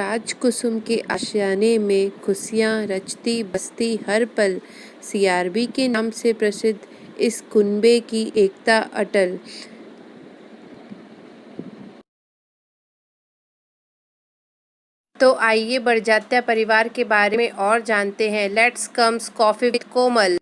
राजकुसुम के आशियाने में खुशियाँ रचती बसती हर पल, सीआरबी के नाम से प्रसिद्ध इस कुनबे की एकता अटल। तो आइए बड़जात्या परिवार के बारे में और जानते हैं। Let's comes coffee with Komal.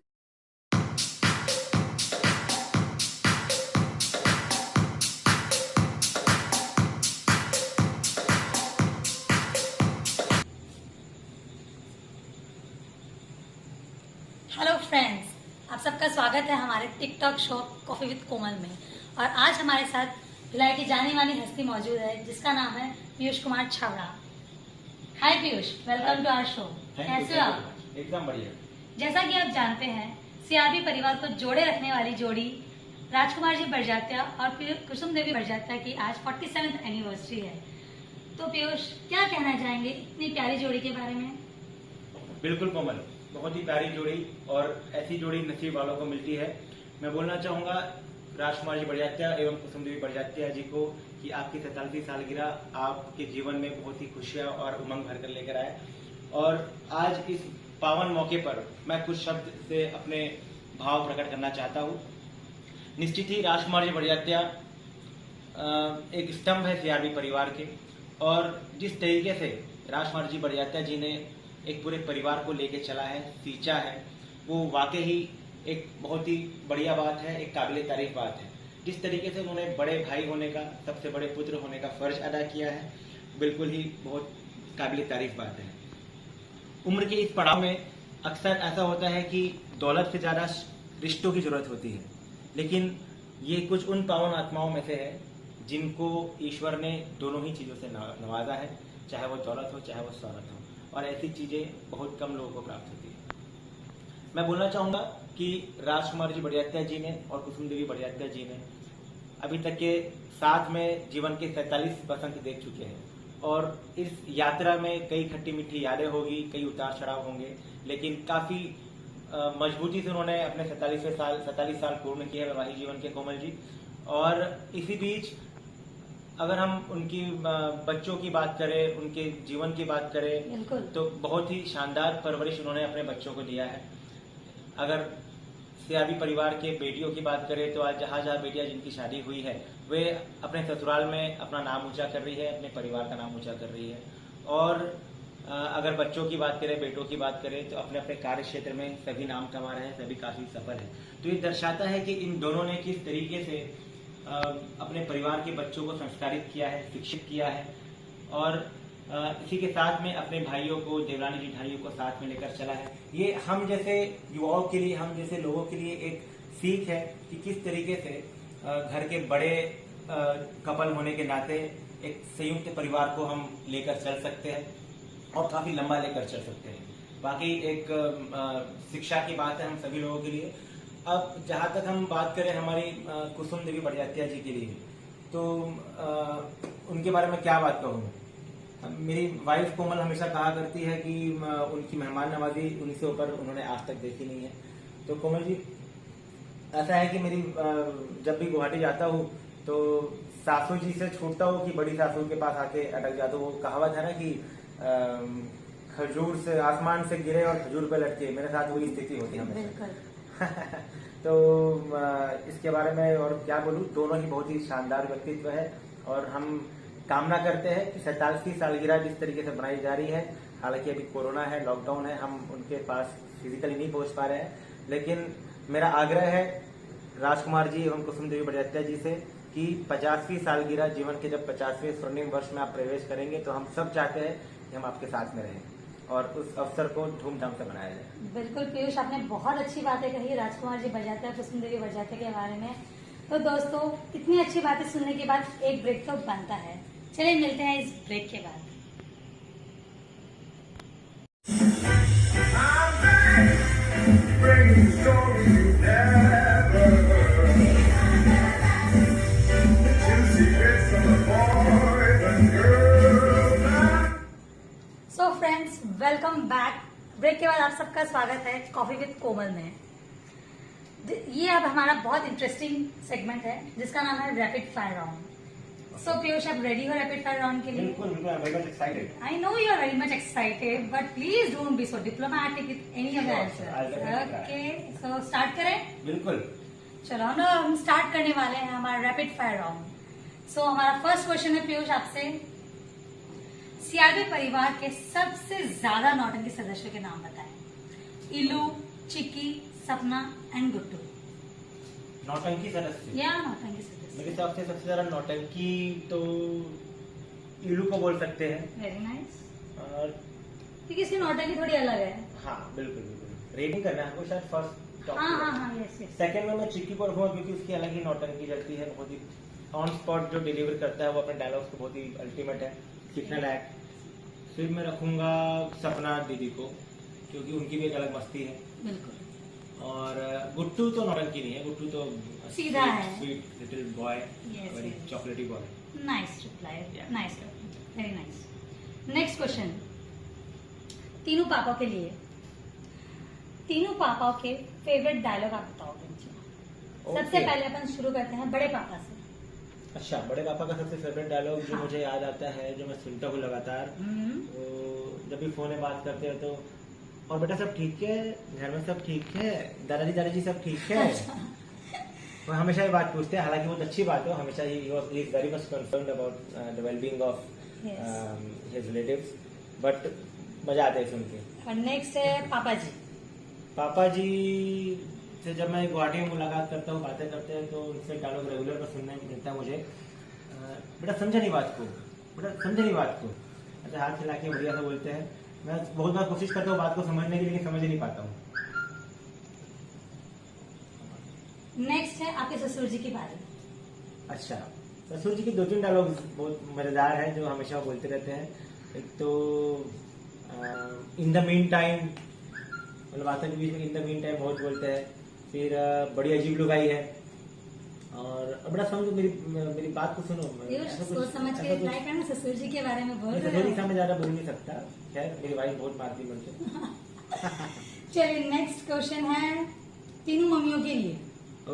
Hello friends, आप सबका स्वागत है हमारे टिकटॉक शो कॉफी विद कोमल में। और आज हमारे साथ भिलाई की जानी मानी हस्ती मौजूद है जिसका नाम है Piyush Kumar Chhavra. Hi Piyush, welcome to our show. कैसे हो आप? एकदम बढ़िया। जैसा कि आप जानते हैं, सीआरबी परिवार को जोड़े रखने वाली जोड़ी राजकुमार जी बड़जात्या और कुसुम देवी बड़जात्या की आज 47th एनिवर्सरी है। तो पीयूष, क्या कहना चाहेंगे इतनी प्यारी जोड़ी के बारे में? बिल्कुल कोमल, बहुत ही प्यारी जोड़ी और ऐसी जोड़ी नसीब वालों को मिलती है। मैं बोलना चाहूँगा राजकुमार जी बड़जात्या एवं कुसुम देवी बड़जात्या जी को कि आपकी 47वीं सालगिरह आपके जीवन में बहुत ही खुशियाँ और उमंग भर कर लेकर आए। और आज इस पावन मौके पर मैं कुछ शब्द से अपने भाव प्रकट करना चाहता हूँ। निश्चित ही राजकुमार जी बड़जात्या एक स्तंभ है सीआरबी परिवार के, और जिस तरीके से राजकुमार जी बड़जात्या जी ने एक पूरे परिवार को लेके चला है, सींचा है, वो वाकई ही एक बहुत ही बढ़िया बात है, एक काबिले तारीफ बात है। जिस तरीके से उन्होंने बड़े भाई होने का, सबसे बड़े पुत्र होने का फर्ज अदा किया है, बिल्कुल ही बहुत काबिले तारीफ बात है। उम्र के इस पड़ाव में अक्सर ऐसा होता है कि दौलत से ज़्यादा रिश्तों की जरूरत होती है, लेकिन ये कुछ उन पावन आत्माओं में से है जिनको ईश्वर ने दोनों ही चीज़ों से नवाजा है, चाहे वो दौलत हो चाहे वो शौहरत हो, और ऐसी चीज़ें बहुत कम लोगों को प्राप्त होती है। मैं बोलना चाहूँगा कि राजकुमार जी बड़जात्या जी ने और कुसुम देवी बड़जात्या जी ने अभी तक के साथ में जीवन के 47 वसंत देख चुके हैं, और इस यात्रा में कई खट्टी मीठी यादें होगी, कई उतार चढ़ाव होंगे, लेकिन काफ़ी मजबूती से उन्होंने अपने 47 साल पूर्ण किए हैं वैवाहिक जीवन के कोमल जी। और इसी बीच अगर हम उनकी बच्चों की बात करें, उनके जीवन की बात करें, तो बहुत ही शानदार परवरिश उन्होंने अपने बच्चों को दिया है। अगर सीआरबी परिवार के बेटियों की बात करें तो आज जहाँ जहाँ बेटियां जिनकी शादी हुई है वे अपने ससुराल में अपना नाम ऊंचा कर रही है, अपने परिवार का नाम ऊंचा कर रही है। और अगर बच्चों की बात करें, बेटों की बात करें, तो अपने अपने कार्य क्षेत्र में सभी नाम कमा रहे हैं, सभी काफ़ी सफल हैं। तो ये दर्शाता है कि इन दोनों ने किस तरीके से अपने परिवार के बच्चों को संस्कारित किया है, शिक्षित किया है, और इसी के साथ में अपने भाइयों को, देवरानी जिठाइयों को साथ में लेकर चला है। ये हम जैसे युवाओं के लिए, हम जैसे लोगों के लिए एक सीख है कि किस तरीके से घर के बड़े कपल होने के नाते एक संयुक्त परिवार को हम लेकर चल सकते हैं और काफ़ी लंबा लेकर चल सकते हैं। बाकी एक शिक्षा की बात है हम सभी लोगों के लिए। अब जहाँ तक हम बात करें हमारी कुसुम देवी बड़जात्या जी के लिए, तो उनके बारे में क्या बात कहूँ। मेरी वाइफ कोमल हमेशा कहा करती है कि उनकी मेहमान नवाजी उनसे ऊपर उन्होंने आज तक देखी नहीं है। तो कोमल जी, ऐसा है कि मेरी जब भी गुवाहाटी जाता हूँ तो सासू जी से छूटता हूँ कि बड़ी सासू के पास आके अटक जाता हूँ। वो कहावत है ना कि खजूर से, आसमान से गिरे और खजूर पे लटके, मेरे साथ वही स्थिति होती है हमेशा। तो इसके बारे में और क्या बोलूँ, दोनों ही बहुत ही शानदार व्यक्तित्व है, और हम कामना करते हैं कि 47वीं सालगिरह जिस तरीके से बनाई जा रही है, हालांकि अभी कोरोना है, लॉकडाउन है, हम उनके पास फिजिकली नहीं पहुंच पा रहे हैं, लेकिन मेरा आग्रह है राजकुमार जी एवं कुसुम देवी बड़जात्या जी से कि 50वीं सालगिरह, जीवन के जब 50वें स्वर्णिम वर्ष में आप प्रवेश करेंगे, तो हम सब चाहते हैं कि हम आपके साथ में रहें और उस अवसर को धूमधाम से मनाया जाए। बिल्कुल पीयूष, आपने बहुत अच्छी बातें कही राजकुमार जी बड़जात्या, कुसुम देवी बड़जात्या के बारे में। तो दोस्तों, इतनी अच्छी बातें सुनने के बाद एक ब्रेक तो बनता है। चलिए मिलते हैं इस ब्रेक के बाद। So friends, welcome back. Break के बाद आप सबका स्वागत है कॉफी विद कोमल में। ये अब हमारा बहुत इंटरेस्टिंग सेगमेंट है जिसका नाम है rapid fire round. So Piyush, आप ready हो rapid fire round के लिए? बिल्कुल बिल्कुल, I'm very much excited. I know you are very much excited, but please don't be so diplomatic with any of the Sure, answers. I'll definitely try. Okay, so start करें? बिल्कुल. चलो हम start करने वाले हैं हमारा रैपिड फायर राउंड. सो हमारा first question है पीयूष आपसे, सीआरबी परिवार के सबसे ज्यादा नौटंकी सदस्यों के नाम बताएं. इलू, चिक्की, सपना एंड गुड्डू. नौटंकी सदस्य. या नौटंकी सदस्य. मेरे हिसाब से सबसे ज्यादा नौटंकी तो इलू को बोल सकते हैं. Very nice. और क्योंकि इसकी नौटंकी थोड़ी अलग है. हाँ बिल्कुल बिल्कुल, रेटिंग करना है हमको शायद फर्स्ट. हाँ यस यस. सेकंड में मैं चिक्की को रखूंगा क्योंकि उसकी अलग ही नौटंकी रहती है, बहुत ही ऑन स्पॉट जो डिलीवर करता है वो अपने डायलॉग्स को बहुत ही अल्टीमेट है, सीखने लायक. फिर मैं रखूंगा सपना दीदी को क्योंकि उनकी भी एक अलग मस्ती है. बिल्कुल. और गुट्टू तो नौटंकी नहीं है, गुट्टू तो सीधा है. Sweet little boy, Yes, very yes. चॉकलेटी boy. Nice reply. Yeah. Nice, very nice. Next question, तीनों पापाओं के लिए. तीनों पापाओं के फेवरेट डायलॉग आप बताओगे मुझे. सबसे पहले अपन शुरू करते हैं बड़े पापा से. अच्छा, बड़े पापा का सबसे फेवरेट डायलॉग जो हाँ. मुझे याद आता है, जो मैं सुनता हूँ लगातार, वो जब भी फोन में बात करते हो तो, और बेटा सब ठीक है, घर में सब ठीक है, दादाजी सब ठीक है. वो हमेशा ये बात पूछते हैं, हालांकि बहुत अच्छी बात है. हमेशा he is very much concerned about the wellbeing of his relatives, but मजा आता है सुन के. और नेक्स्ट है पापा जी. पापा जी से जब मैं गुवाहाटी में मुलाकात करता हूँ, बातें करते हैं, तो उनसे डायलॉग रेगुलर पर सुनने को मिलता है मुझे. बेटा समझा नहीं बात को, बेटा समझे नहीं बात को, अच्छा हाथ हिला के बढ़िया से बोलते हैं. मैं बहुत बार कोशिश करता हूँ बात को समझने की, लेकिन समझ ही नहीं पाता हूँ. नेक्स्ट है आपके ससुर जी की बारी. अच्छा, ससुर जी के 2-3 डायलॉग बहुत मजेदार है जो हमेशा बोलते रहते हैं. एक तो इन द मीन टाइम, मतलब बातों के बीच में इन द मीन टाइम बहुत बोलते हैं. फिर बड़ी अजीब लुगाई है. और बड़ा समझो, मेरी बात को सुनो. सोच समझ के रिप्लाई करना. ससुर जी के बारे में बोल रहे ससुर जी हो. मैं ज्यादा बोल नहीं सकता, खैर मेरी वाइफ बहुत मारती मुझे. चलिए नेक्स्ट क्वेश्चन है तीनों मम्मियों के लिए.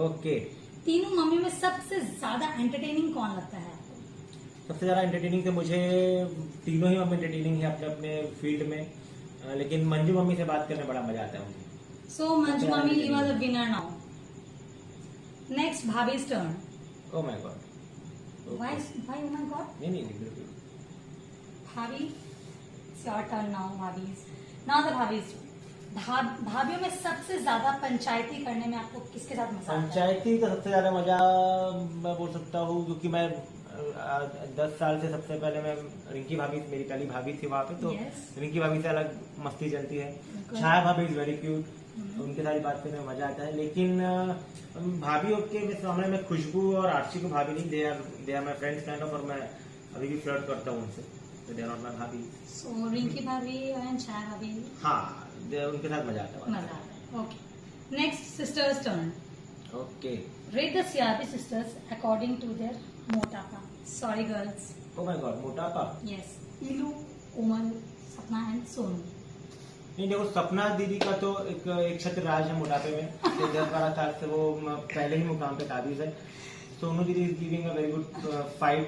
ओके. तीनों मम्मी में सबसे ज्यादा एंटरटेनिंग कौन लगता है आपको? सबसे ज्यादा एंटरटेनिंग तो मुझे तीनों ही मम्मी एंटरटेनिंग है अपने अपने फील्ड में, लेकिन मंजू मम्मी से बात करने बड़ा मजा आता है मुझे. So Manju mummy you are the winner now. Next bhabhi's turn. Oh my God. Why oh my God. नहीं बिल्कुल. Bhabhi, it's your turn now. Now the bhabhi's. भाभीयों में सबसे ज्यादा पंचायती करने में आपको किसके साथ मजा आता है? पंचायती तो सबसे ज्यादा मजा मैं बोल सकता हूँ, क्योंकि मैं 10 साल से सबसे पहले मैं रिंकी भाभी, मेरी पहली भाभी थी वहाँ पे, तो Yes. रिंकी भाभी से अलग मस्ती चलती है. बिल्कुल. छाया भाभी इज वेरी क्यूट, उनके साथ बात करने में मजा आता है. लेकिन भाभी के सामने में खुशबू और आरसी को भाभी नहीं, they are my friends kind of, और मैं अभी भी फ्लर्ट करता हूँ उनसे, तो दे आर नॉट माई भाभी. सो रिंकी भाभी एंड छाया भाभी. हाँ, उनके साथ मजा आता है. मजा आता है. Okay. Next sisters turn. Okay. Rate the CRP sisters according to their motapa. Sorry girls. O my God, मोटापा. Yes. Ilu, Komal, Sapna and Sonu. नहीं देखो, सपना दीदी का तो एक छत्र राज है मोटापे में. 10-12 साल से वो पहले ही मुकाम पे काबिज है. सोनू दीदी is giving a very good fight.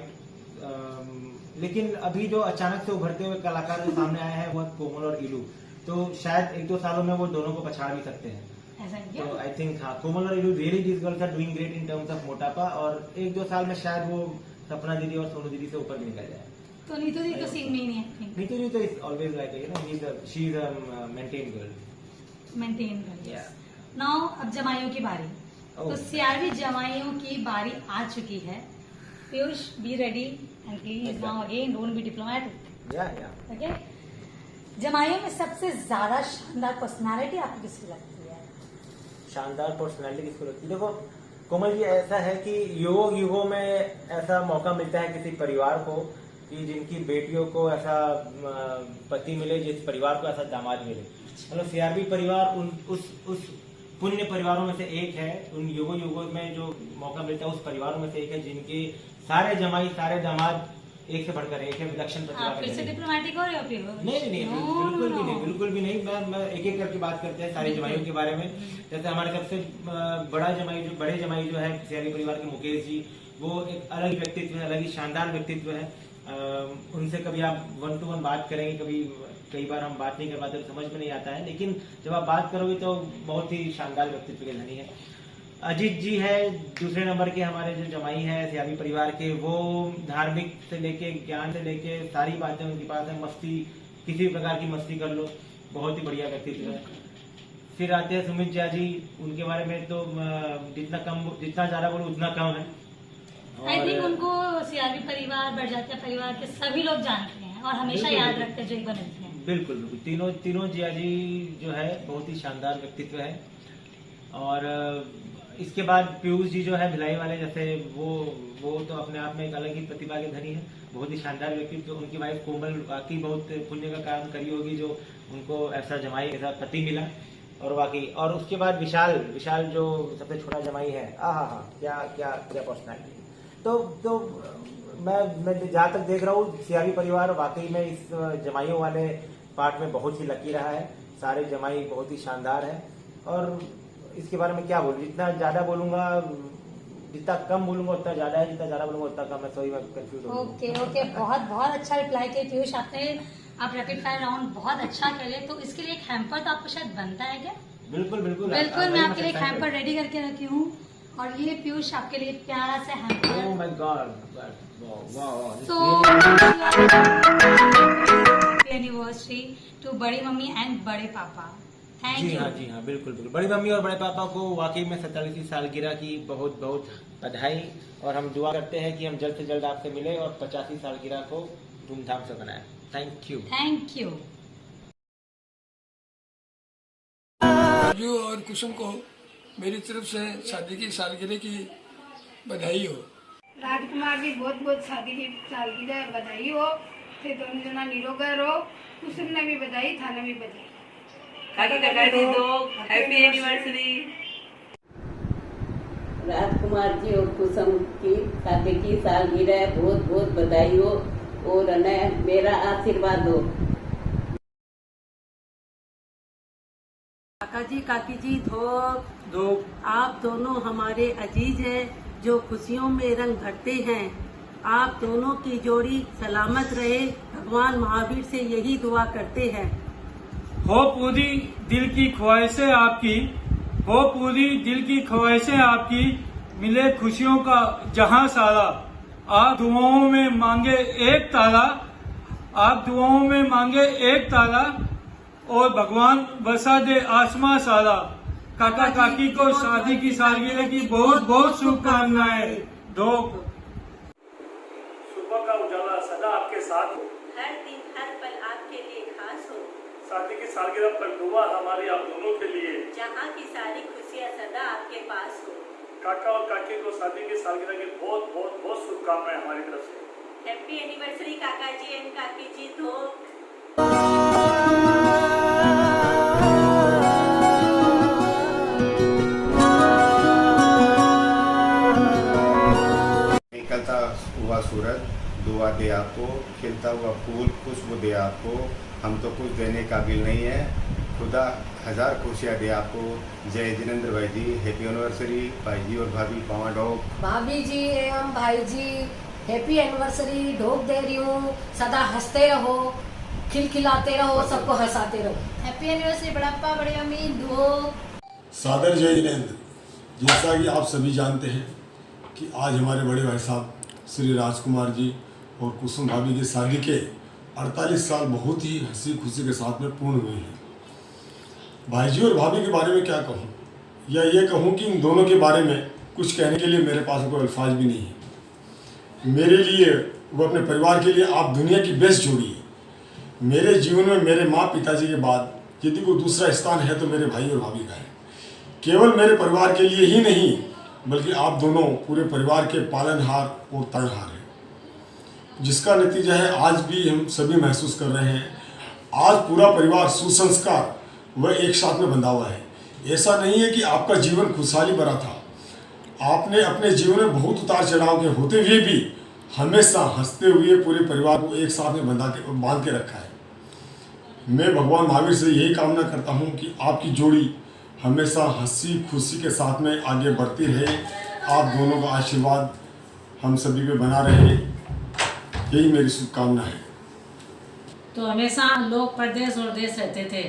लेकिन अभी जो अचानक से उभरते हुए कलाकार जो सामने आए हैं वो है कोमल और इलू. तो शायद 1-2 सालों में वो दोनों को पछाड़ भी सकते हैं. ऐसा तो क्या? आई थिंक हाँ, कोमल और इलू really this girls are doing great in terms of मोटापा, और 1-2 साल में शायद वो सपना दीदी और सोनू दीदी से ऊपर भी निकल जाए. तो नीतू दी तो सीन में ही नहीं है. नीतू जी तो is always like she is a maintain girl. Maintain कर. Yeah. नाउ अब जमाइयों की बारी. Oh. तो CRP जमाइयों की बारी आ चुकी है. Piyush be ready and please Okay. Now again don't be diplomatic. या ओके. जमाइयों में सबसे ज्यादा शानदार पर्सनालिटी आपको किसकी लगती है? शानदार पर्सनालिटी किसको लगती है? देखो कोमल जी, ऐसा है कि युगों में ऐसा मौका मिलता है किसी परिवार को कि जिनकी बेटियों को ऐसा पति मिले, जिस परिवार को ऐसा दामाद मिले. मतलब सीआरबी परिवार उस पुण्य परिवारों में से एक है. उन युगों में जो मौका मिलता है उस परिवारों में से एक है जिनके सारे जमाई सारे दामाद एक से बढ़कर एक है, विलक्षण प्रतिभा आप फिर से के. डिप्लोमैटिक हो रहे हो पीयूष? नहीं, बिल्कुल भी नहीं. मैं एक एक करके बात करते हैं सारी जमाइयों के बारे में. जैसे हमारे सबसे बड़े जमाई जो है सीआरबी परिवार के मुकेश जी, वो एक अलग ही व्यक्तित्व है, अलग ही शानदार व्यक्तित्व है। उनसे कभी आप 1 to 1 बात करेंगे, कई बार हम बात नहीं कर पाते तो समझ में नहीं आता है, लेकिन जब आप बात करोगे तो बहुत ही शानदार व्यक्तित्व के धनी है। अजीत जी है दूसरे नंबर के हमारे जो जमाई है सियाबी परिवार के, वो धार्मिक से लेके ज्ञान से लेके सारी बातें उनके पास है। मस्ती, किसी भी प्रकार की मस्ती कर लो, बहुत ही बढ़िया व्यक्तित्व है। फिर आते हैं सुमित जिया जी, उनके बारे में तो जितना ज़्यादा बोलो उतना कम है। आई थिंक उनको सियाबी परिवार, बड़जात्या परिवार के सभी लोग जानते हैं और हमेशा याद रखते हैं जो एक बार मिलते हैं। बिल्कुल बिल्कुल, तीनों जिया जी जो है बहुत ही शानदार व्यक्तित्व है। और इसके बाद पीयूष जी जो है भिलाई वाले, जैसे वो तो अपने आप में एक अलग ही प्रतिभा के धनी है, बहुत ही शानदार व्यक्तित्व। उनकी वाइफ कोमल वाकई बहुत पुण्य का काम करी होगी जो उनको ऐसा जमाई ऐसा पति मिला, और वाकई। और उसके बाद विशाल जो सबसे छोटा जमाई है, क्या पर्सनैलिटी। तो मैं जहाँ तक देख रहा हूँ सियाबी परिवार वाकई में इस जमाइयों वाले पार्ट में बहुत ही लकी रहा है। सारे जमाई बहुत ही शानदार है। और इसके बारे में क्या बोलूं, जितना ज्यादा बोलूंगा, जितना कम बोलूंगा उतना ज्यादा है, जितना ज्यादा बोलूंगा उतना कम है। सॉरी मैं कंफ्यूज हो गया। ओके, बहुत अच्छा रिप्लाई किया पीयूष आपने। आप रैपिड फायर राउंड बहुत अच्छा खेले, तो इसके लिए एक हैम्पर तो आपको शायद बनता है क्या? बिल्कुल मैं आपके लिए एक हैम्पर रेडी करके रखी हूँ, और ये पीयूष आपके लिए प्यारा सा hamper. Oh my God, anniversary to बड़ी मम्मी एंड बड़े पापा। Thank you. जी हाँ बिल्कुल। बड़ी मम्मी और बड़े पापा को वाकई में 47वीं सालगिरह की बहुत बहुत बधाई, और हम दुआ करते हैं कि हम जल्द से जल्द आपसे मिले और 50वीं सालगिरह को धूमधाम से मनाएं। Thank you. राजू और कुसुम को मेरी तरफ से शादी की सालगिरह की बधाई हो। राजकुमार जी बहुत बहुत शादी की सालगिरह बधाई हो। फिर दोनों जना निरोगा रहो। कुसुम ने भी बधाई, थाने भी बधाई। Happy anniversary. राजकुमार जी और कुसुम की शादी की सालगिरह बहुत बहुत बधाई हो, और उन्हें मेरा आशीर्वाद हो। काका जी काकी जी दो आप दोनों हमारे अजीज हैं जो खुशियों में रंग भरते हैं। आप दोनों की जोड़ी सलामत रहे, भगवान महावीर से यही दुआ करते हैं। हो पूरी दिल की ख्वाहिशें आपकी, मिले खुशियों का जहां सारा। आप दुआओं में मांगे एक ताला, और भगवान बरसा दे आसमां सारा। काका काकी को शादी की सालगिरह की बहुत बहुत शुभकामनाएं। सुबह का उजाला सदा आपके साथ हो, हर दिन हर पल आपके लिए खास हो। शादी की सालगिरह पर दुआ हमारी आप दोनों के लिए, जहाँ की सारी खुशियाँ सदा आपके पास हो। काका और काकी को शादी की सालगिरह की बहुत बहुत बहुत शुभकामनाएं हमारी तरफ से। हैप्पी एनिवर्सरी काका जी एंड काकी जी। निकलता हुआ सूरज दुआ दे आपको, खिलता हुआ फूल खुशबू दे आपको। हम तो कुछ देने काबिल नहीं है, खुदा हजार खुशियाँ दे आपको। जय जिनेंद्र भाई जी, हैप्पी एनिवर्सरी। भाई जी और भाभी पावा डॉग। भाभी जी एवं भाई जी हैप्पी एनिवर्सरी। ढोक दे रही हूँ, सदा हंसते रहो, खिलखिलाते रहो, सबको हंसाते रहो। हैप्पी एनिवर्सरी बड़प्पा बड़ी मम्मी दो। सादर जय जिनेंद्र। जैसा कि आप सभी जानते हैं कि आज हमारे बड़े भाई साहब श्री राजकुमार जी और कुसुम भाभी की शादी के 48 साल बहुत ही हंसी खुशी के साथ में पूर्ण हुए हैं। भाई जी और भाभी के बारे में क्या कहूँ, या ये कहूँ कि इन दोनों के बारे में कुछ कहने के लिए मेरे पास कोई अल्फाज भी नहीं है। मेरे लिए वो अपने परिवार के लिए आप दुनिया की बेस्ट जोड़ी है। मेरे जीवन में मेरे माँ पिताजी के बाद यदि कोई दूसरा स्थान है तो मेरे भाई और भाभी का है। केवल मेरे परिवार के लिए ही नहीं, बल्कि आप दोनों पूरे परिवार के पालनहार और तारनहार हैं, जिसका नतीजा है आज भी हम सभी महसूस कर रहे हैं। आज पूरा परिवार सुसंस्कार व एक साथ में बंधा हुआ है। ऐसा नहीं है कि आपका जीवन खुशहाली भरा था, आपने अपने जीवन में बहुत उतार चढ़ाव के होते हुए भी हमेशा हंसते हुए पूरे परिवार को एक साथ में बांध के रखा है। मैं भगवान महावीर से यही कामना करता हूँ कि आपकी जोड़ी हमेशा हंसी खुशी के साथ में आगे बढ़ती रहे। आप दोनों का आशीर्वाद हम सभी पे बना रहे, यही मेरी शुभकामना है। तो हमेशा लोग परदेश और देश रहते थे।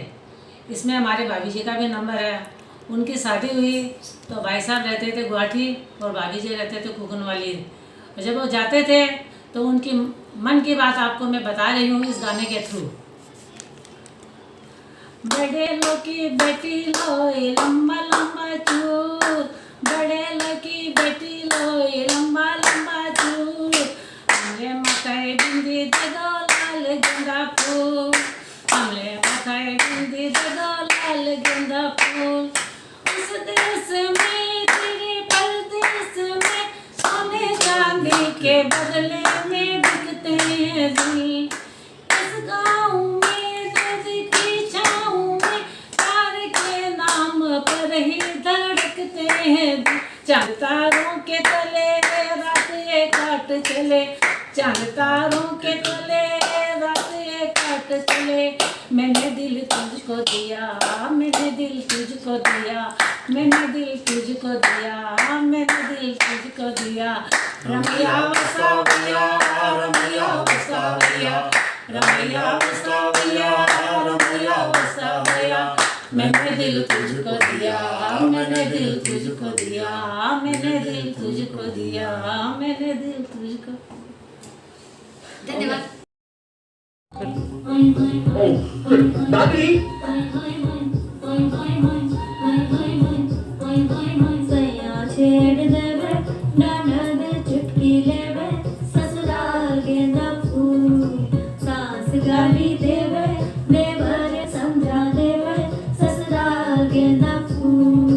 इसमें हमारे भाभी जी का भी नंबर है। उनकी शादी हुई तो भाई साहब रहते थे गुवाहाटी और भाभी जी रहते थे कुकनवाली। और जब वो जाते थे तो उनकी मन की बात आपको मैं बता रही हूँ इस गाने के थ्रू। बड़े लोग की बेटी लोए लंबा लंबा चूर, बड़े लोग की बेटी लोए लंबा लंबा चूर, हमले माथे बिंदी दे दो लाल गेंदा फूल, हमले माथे बिंदी दे दो लाल गेंदा फूल। उस देश में तेरे परदेश में सोने चांदी के बदले में बिकते हैं दिल। इस गाँव में दूध की छाँव में प्यार के नाम पर ही धड़कते हैं दिल। चांद तारों के तले रात ये काट चले, चांद तारों के तले रात ये काट चले। मैंने दिल तुझको दिया, मैंने दिल तुझको दिया, मैंने दिल तुझको दिया, मैंने दिल तुझको दिया। रमैया वसावैया, रमैया वसावैया, रमैया वसावैया, रमैया वसावैया। मैंने दिल तुझको दिया, मैंने दिल तुझको दिया, मैंने दिल तुझको दिया, मैंने दिल तुझको। धन्यवाद। छेड़ देवे ननद चुटकी लेवे, ससुराल गेंदा फूल सास गाली देवे, देवर समझा देवे, ससुराल गेंदा फूल।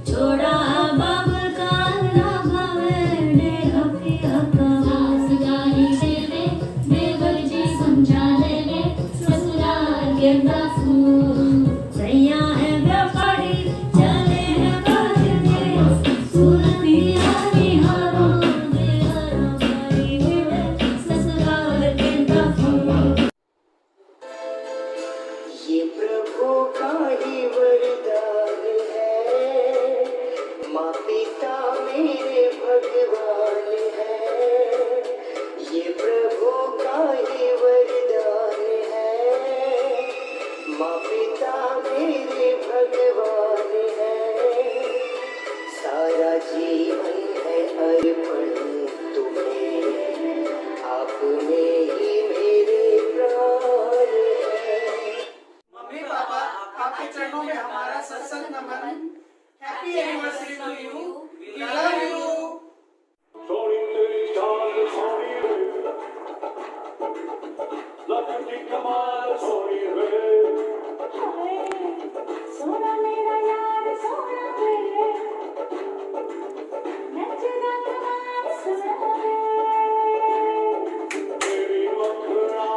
छोड़ा बाब का ना भावे डेढ़ पिया का, सास गाली देवे, देवर जी समझा देवे, ससुराल गेंदा फूल। सैया है व्यापारी चले हैं बाहर देश, सूरती हारी हारो देहरा भारी देवे, ससुराल गेंदा फूल। ये प्रभु का ही वरदान है, माँ पिता मेरे भगवान है। ये प्रभु का ही वरदान है, माँ पिता मेरे भगवान है। सारा जीवन है अर्पण तुम्हें, आप में ही मेरे प्राण है। मम्मी पापा, आपके चरणों में हमारा सत्संग नमन। Happy anniversary to you, we love you. सोनी तेरी चाल सोनी रे, लगती कमाल सोनी रे। सोना मेरा यार सोना रे, नचना कमाल सोना रे। तेरी मखना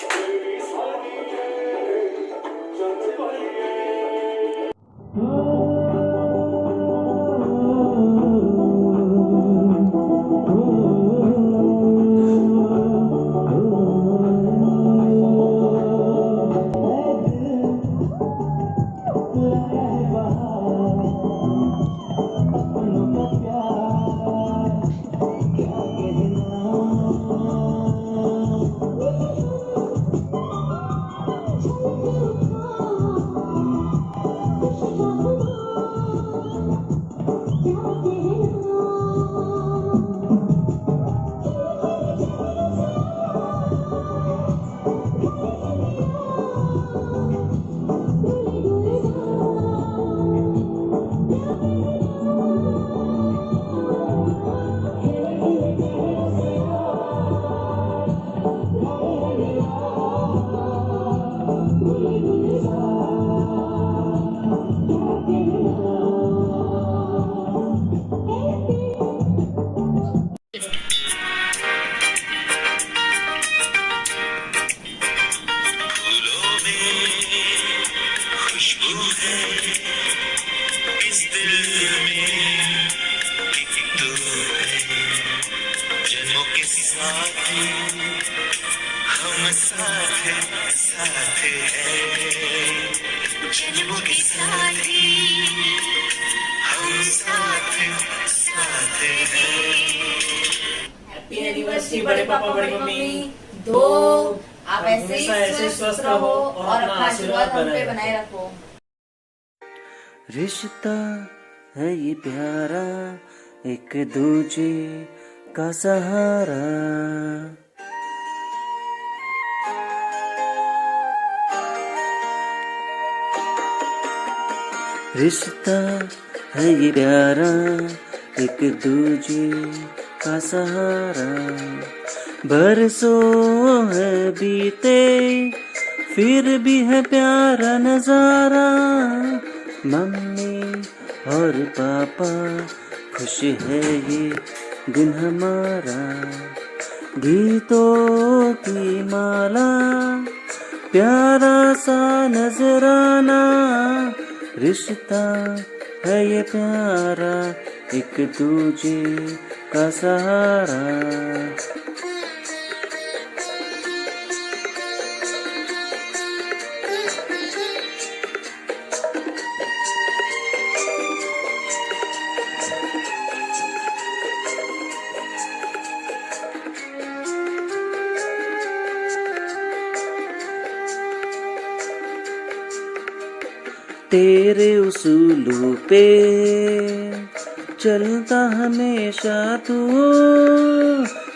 तेरी सोनी रे, चंद पलिए। हम साथ साथ हैं, जन्मों के साथी हम साथ साथ हैं। हैप्पी एनिवर्सरी बड़े पापा बड़ी मम्मी। दो आप ऐसे स्वस्थ रहो और अपना आशीर्वाद हम पे बनाए रखो। रिश्ता है ये प्यारा, एक दूजे का सहारा। रिश्ता है ये प्यारा, एक दूजे का सहारा। बरसों है बीते फिर भी है प्यारा नजारा। मम्मी और पापा खुश है ये दिन हमारा। गीतों की माला प्यारा सा नजराना। रिश्ता है ये प्यारा, एक दूजे का सहारा। तेरे उसूलों पे चलता हमेशा तू,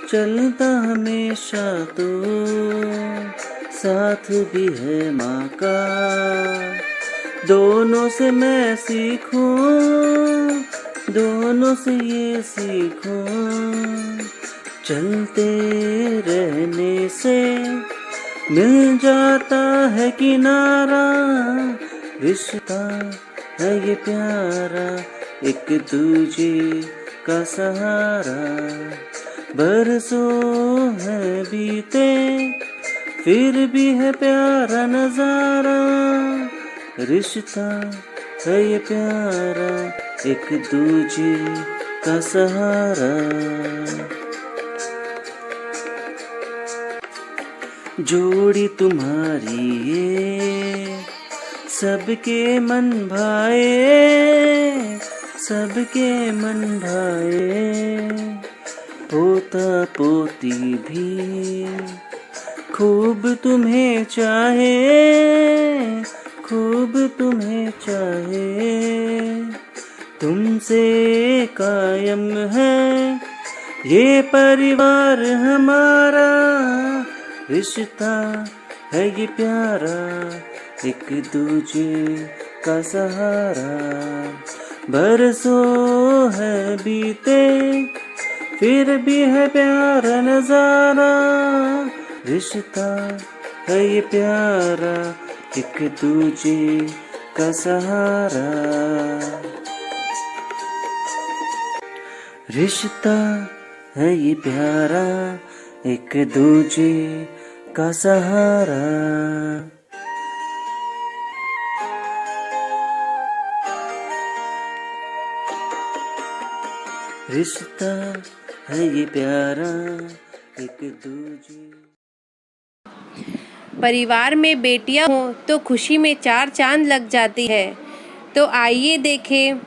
चलता हमेशा तू। साथ भी है माँ का, दोनों से मैं सीखूं, दोनों से ये सीखूं। चलते रहने से मिल जाता है किनारा। रिश्ता है ये प्यारा, एक दूजे का सहारा। बरसों है बीते फिर भी है प्यारा नजारा। रिश्ता है ये प्यारा, एक दूजे का सहारा। जोड़ी तुम्हारी ये सबके मन भाए, सबके मन भाए। पोता पोती भी खूब तुम्हें चाहे, खूब तुम्हें चाहे। तुमसे कायम है ये परिवार हमारा। रिश्ता है ये प्यारा, एक दूजे का सहारा। बरसों है बीते फिर भी है प्यारा नजारा। रिश्ता है ये प्यारा, एक दूजे का सहारा। रिश्ता है ये प्यारा, एक दूजे का सहारा। रिश्ता है ये प्यारा, एक दूजे। परिवार में बेटियां हों तो खुशी में चार चांद लग जाती है। तो आइए देखें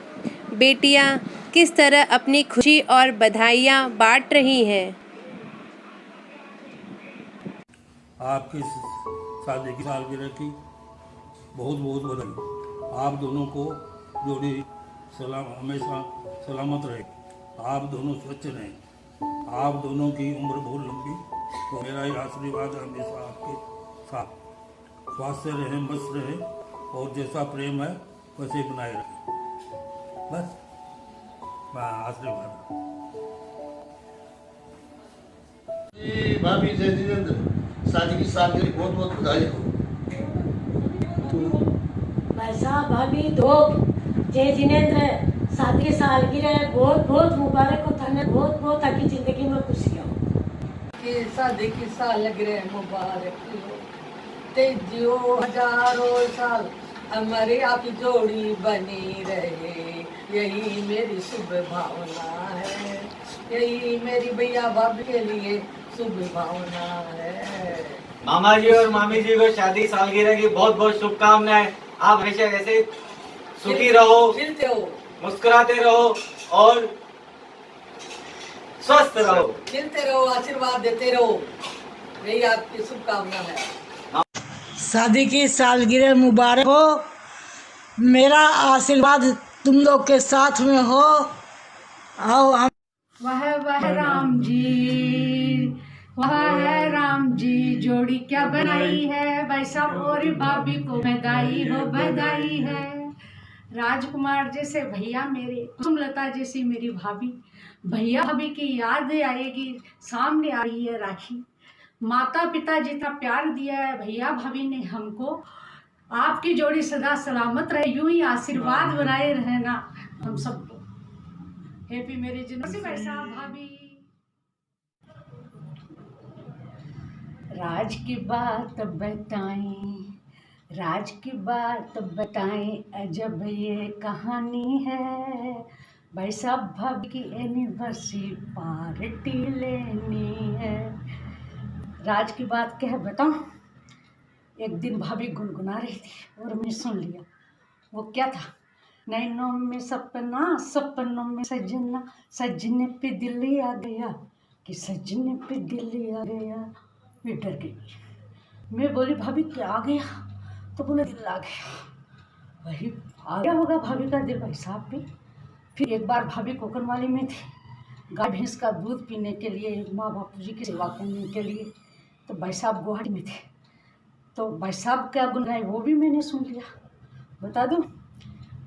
बेटियां किस तरह अपनी खुशी और बधाइयां बांट रही हैं। आपकी शादी की सालगिरह की बहुत बहुत बधाई। आप दोनों को जोड़ी हमेशा सलामत रहे। आप दोनों स्वच्छ रहें। आप दोनों की उम्र बहुत लंबी, तो मेरा ये आशीर्वाद है हमेशा आपके साथ। स्वास्थ्य रहें, मस्त रहें और जैसा प्रेम है वैसे बनाए रखें। बस आशीर्वाद। भाभी जय जिनेंद्र, शादी की सालगिरह बहुत बहुत बधाई हो। भाई साहब भाभी दो जय जिनेंद्र, शादी सालगिरह बहुत बहुत मुबारक हो। थाने बहुत बहुत आपकी जिंदगी में खुशियाँ हो। कि शादी की सालगिरह मुबारक हो, ते जियो हजारों साल, हमारी आपकी जोड़ी बनी रहे। यही मेरी शुभ भावना है, यही मेरी भैया भाभी के लिए शुभ भावना है। मामा जी और मामी जी को शादी सालगिरह की बहुत बहुत शुभकामनाएं। आप हमेशा ऐसे सुखी रहो, खिलते हो, मुस्कुराते रहो और स्वस्थ रहो, खिलते रहो, आशीर्वाद देते रहो, यही आपकी शुभकामना है। शादी की सालगिरह मुबारक हो। मेरा आशीर्वाद तुम लोग के साथ में हो। आओ हम वाह राम जी, वाह राम जी, जोड़ी क्या बनाई है भाई साहब और भाभी को बधाई है। राजकुमार जैसे भैया मेरे, कुसुमलता जैसी मेरी भाभी, भैया भाभी की याद आएगी। सामने आ रही है राखी। माता पिता जितना प्यार दिया है भैया भाभी ने हमको, आपकी जोड़ी सदा सलामत रहे, यूं ही आशीर्वाद बनाए रहना हम सबको। हैप्पी मैरिज एनिवर्सरी भाई साहब भाभी। राज की बात बताएं, राज की बात बताएं, अजब ये कहानी है। भाई साहब भाभी की एनिवर्सरी पार्टी लेनी है। राज की बात क्या है बताऊं? एक दिन भाभी गुनगुना रही थी और मैंने सुन लिया। वो क्या था? नैनों में सपना, सपनों में सजना, सजने पे दिल आ गया कि सजने पे दिल आ गया। मैं डर गई। मैं बोली भाभी क्या आ गया? तो बोले दिल आ गया। वही आ गया होगा भाभी का दिल भाई साहब पे। फिर एक बार भाभी कोकनवाली में थी, गाय भैंस का दूध पीने के लिए, माँ बापू जी की सेवा करने के लिए। तो भाई साहब गुवाहाटी में थे, तो भाई साहब क्या गुनगुनाए वो भी मैंने सुन लिया। बता दूं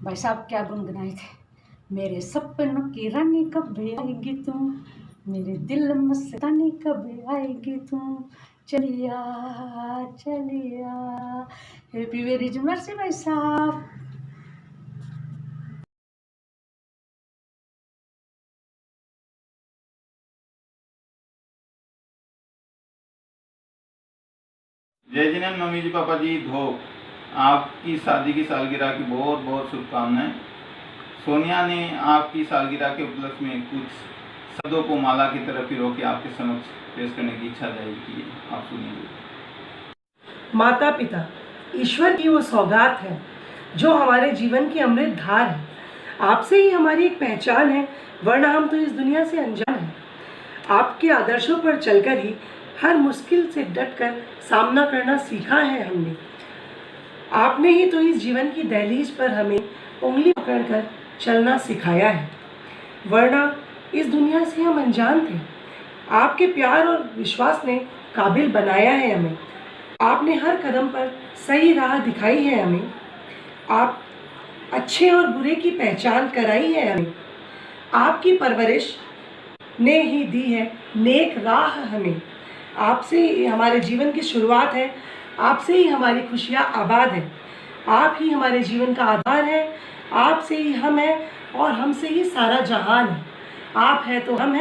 भाई साहब क्या गुनगुनाए थे? मेरे सपनों की रानी कब आएगी तुम, मेरे दिल मस्तानी कब आएगी तुम, चलिया चलिया। हैप्पी मैरिज एनिवर्सरी भाई साहब। जय जिनेंद्र मम्मी जी पापा जी धो, आपकी शादी की सालगिरह की बहुत बहुत शुभकामनाएं। सोनिया ने आपकी सालगिरह के उपलक्ष्य में कुछ शब्दों को माला की तरह पिरो के आपके समक्ष पेश करने की इच्छा जाहिर की है, आप सुनिए। माता पिता ईश्वर की वो सौगात है जो हमारे जीवन की अमृत धार है। आपसे ही हमारी एक पहचान है, वरना हम तो इस दुनिया से अनजान हैं। आपके आदर्शों पर चलकर ही हर मुश्किल से डटकर सामना करना सीखा है हमने। आपने ही तो इस जीवन की दहलीज पर हमें उंगली पकड़कर चलना सिखाया है, वरना इस दुनिया से हम अनजान थे। आपके प्यार और विश्वास ने काबिल बनाया है हमें। आपने हर कदम पर सही राह दिखाई है हमें। आप अच्छे और बुरे की पहचान कराई है हमें। आपकी परवरिश ने ही दी है नेक राह हमें। आपसे ही हमारे जीवन की शुरुआत है, आपसे ही हमारी खुशियाँ आबाद हैं। आप ही हमारे जीवन का आधार है, आपसे ही हम हैं और हमसे ही सारा जहान है। आप है तो हम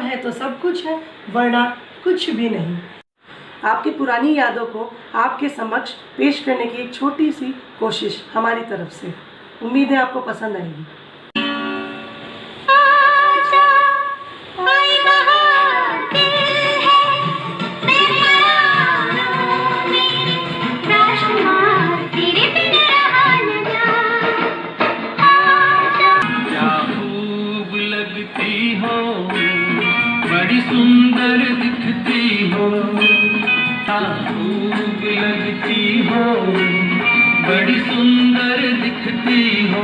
है तो सब कुछ है, वरना कुछ भी नहीं। आपकी पुरानी यादों को आपके समक्ष पेश करने की एक छोटी सी कोशिश हमारी तरफ से। उम्मीद है आपको पसंद आएगी। बड़ी सुंदर दिखती हो, खूब लगती हो, बड़ी सुंदर दिखती हो।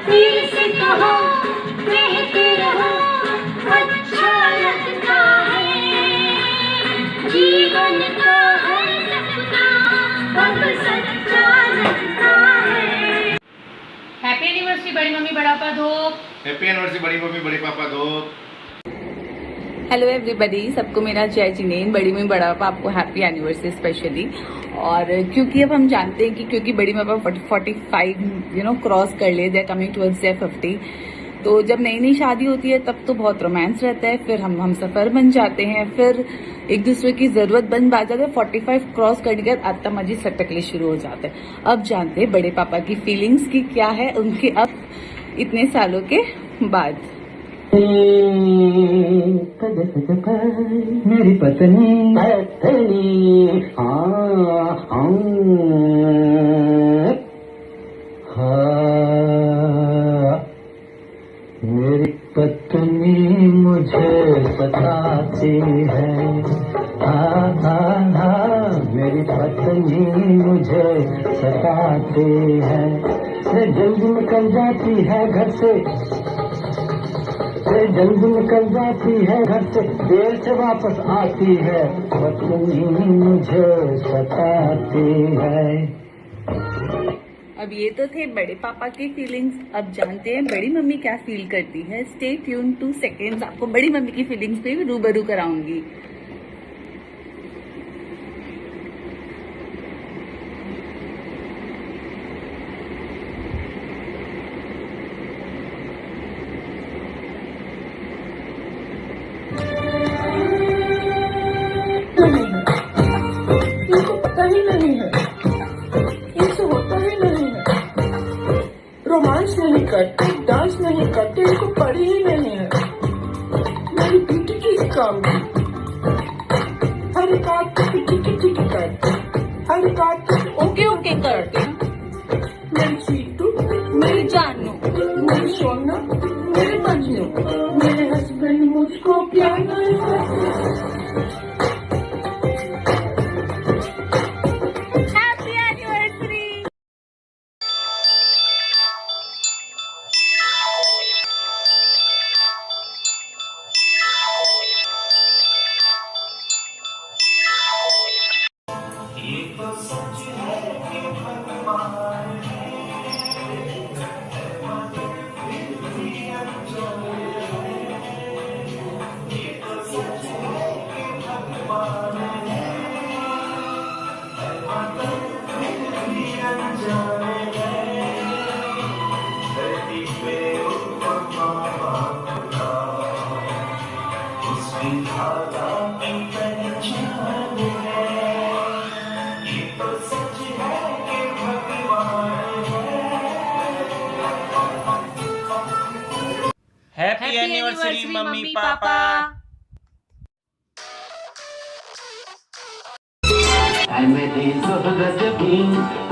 दिल से कहो कहते रहो, अच्छा लगता है, जीवन का हर सपना अब सच्चा लगता है। हैप्पी एनिवर्सरी बड़ी मम्मी बड़ा पापा दो। हैप्पी एनिवर्सरी बड़ी मम्मी बड़े पापा दो। हेलो एवरीबॉडी, सबको मेरा जय जिनेंद्र। बड़ी मम्मी बड़ा पापा आपको हैप्पी एनिवर्सरी स्पेशली। और क्योंकि अब हम जानते हैं कि क्योंकि बड़ी मम्मी पापा 45 क्रॉस कर लिए, दे कमिंग टुवर्ड्स देयर 50। तो जब नई नई शादी होती है तब तो बहुत रोमांस रहता है, फिर हम सफर बन जाते हैं, फिर एक दूसरे की जरूरत बन जाती है। 45 क्रॉस करने के बाद आत्मा मजी सटकले शुरू हो जाते हैं। अब जानते हैं बड़े पापा की फीलिंग्स की क्या है उनके अब इतने सालों के बाद। मेरी पत्नी मेरी पत्नी बताती है। हाँ हाँ हाँ मेरी पत्नी मुझे सताती है। से जल्दी निकल जाती है घर से, जल्दी निकल जाती है घर से, देर से वापस आती है, पत्नी मुझे सताती है। अब ये तो थे बड़े पापा के फीलिंग्स। अब जानते हैं बड़ी मम्मी क्या फील करती है। स्टे ट्यून 2 सेकेंड्स, आपको बड़ी मम्मी की फीलिंग्स पे भी रूबरू कराऊंगी। इनको पता ही नहीं है, इनसे होता ही नहीं है। रोमांस नहीं करते, डांस नहीं करते, इनको पड़ी ही नहीं है। मेरी बेटी की काम की हर एक आदत की टिकी टिकी करते, हर एक आदत ओके ओके करते। मेरी चीटू, मेरी जानू, मेरी सोना, मेरे मजनू, मेरे हस्बैंड मुझको प्यार नहीं करते। Happy anniversary mummy papa. ऐ मेरी ज़रूरत भी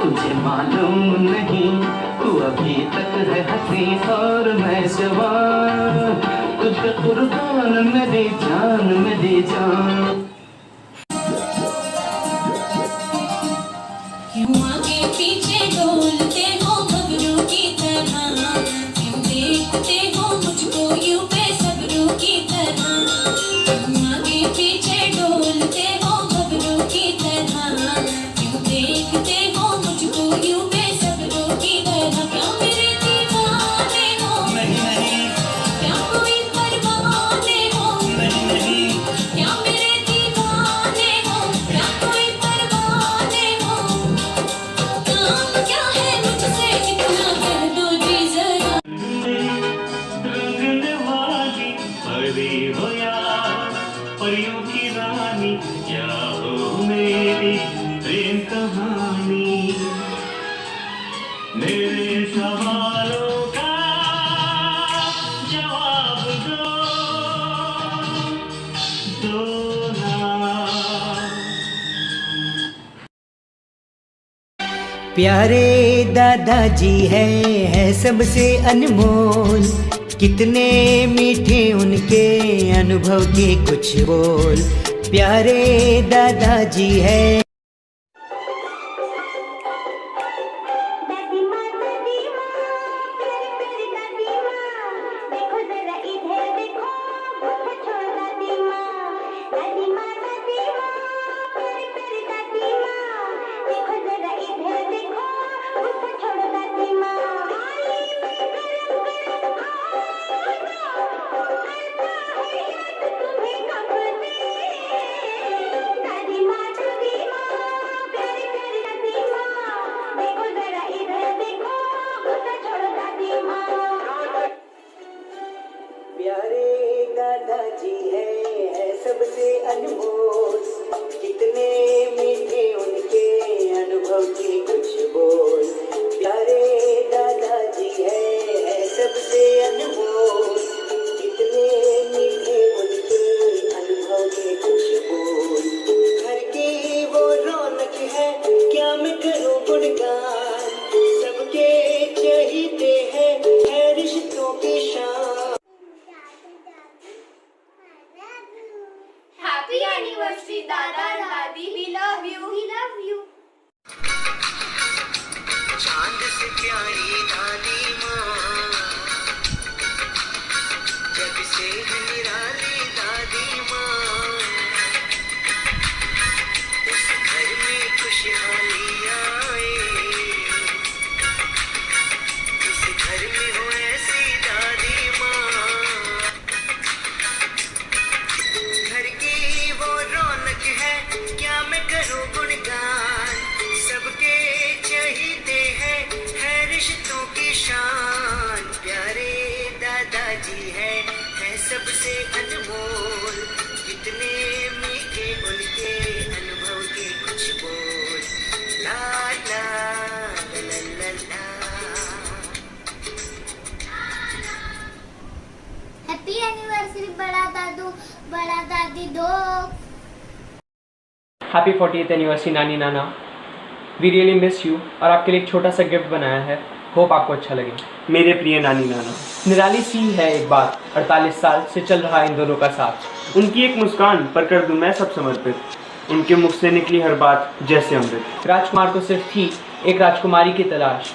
तुझे मालूम नहीं, तू अभी तक है हंसी और मैं जवान, तुझ पे कुर्बान मेरी जान मेरी जान। क्यों आगे पीछे डोलते हो घुंघरू की तरह, क्यों देखते हो मुझको यूं बेसब्रू की तरह। क्यों आगे पीछे डोलते हो घुंघरू की तरह, क्यों देखते हो मुझको यूं बेसब्रू की तरह। क्या मेरे दीवाने हो? नहीं नहीं। क्या कोई परवाने हो? नहीं नहीं। क्या मेरे दीवाने हो? क्या कोई परवाने हो? काम क्या है मुझसे कितना कह दो जी जरा। रंगने वाली परी हो या परियों की रानी, क्या हो मेरी प्रेम कहानी। मेरे सवालों का जवाब दो ना। प्यारे दादाजी है सबसे अनमोल, कितने मीठे उनके अनुभव के कुछ बोल। प्यारे दादाजी है। दादी माँ एनिवर्सरी दादा दादी, we love you, we love you. चांद से प्यारी दादी माँ, जग से है निराली दादी माँ, उस घर में खुशहाली आए, इस घर में हो ऐसी दादी माँ, घर की वो रौनक है, क्या मैं करूँ गुणगान, सबके चाहते हैं, है रिश्तों की शान, प्यारे दादाजी है सबसे अनमोल, कितने मीठे उनके अनुभव के कुछ बोल, ला ला ला ला ला। हैप्पी एनिवर्सरी बड़ा दादू, बड़ा दादी दो। हैप्पी 40th एनिवर्सरी नानी नाना, वी रियली मिस यू। और आपके लिए एक छोटा सा गिफ्ट बनाया है, होप आपको अच्छा लगे। मेरे प्रिय नानी नाना, निराली सी है एक बात, 48 साल से चल रहा इन दोनों का साथ। उनकी एक मुस्कान पर कर दूं मैं सब समर्पित, उनके मुख से निकली हर बात जैसे अमृत। राजकुमार को सिर्फ थी एक राजकुमारी की तलाश,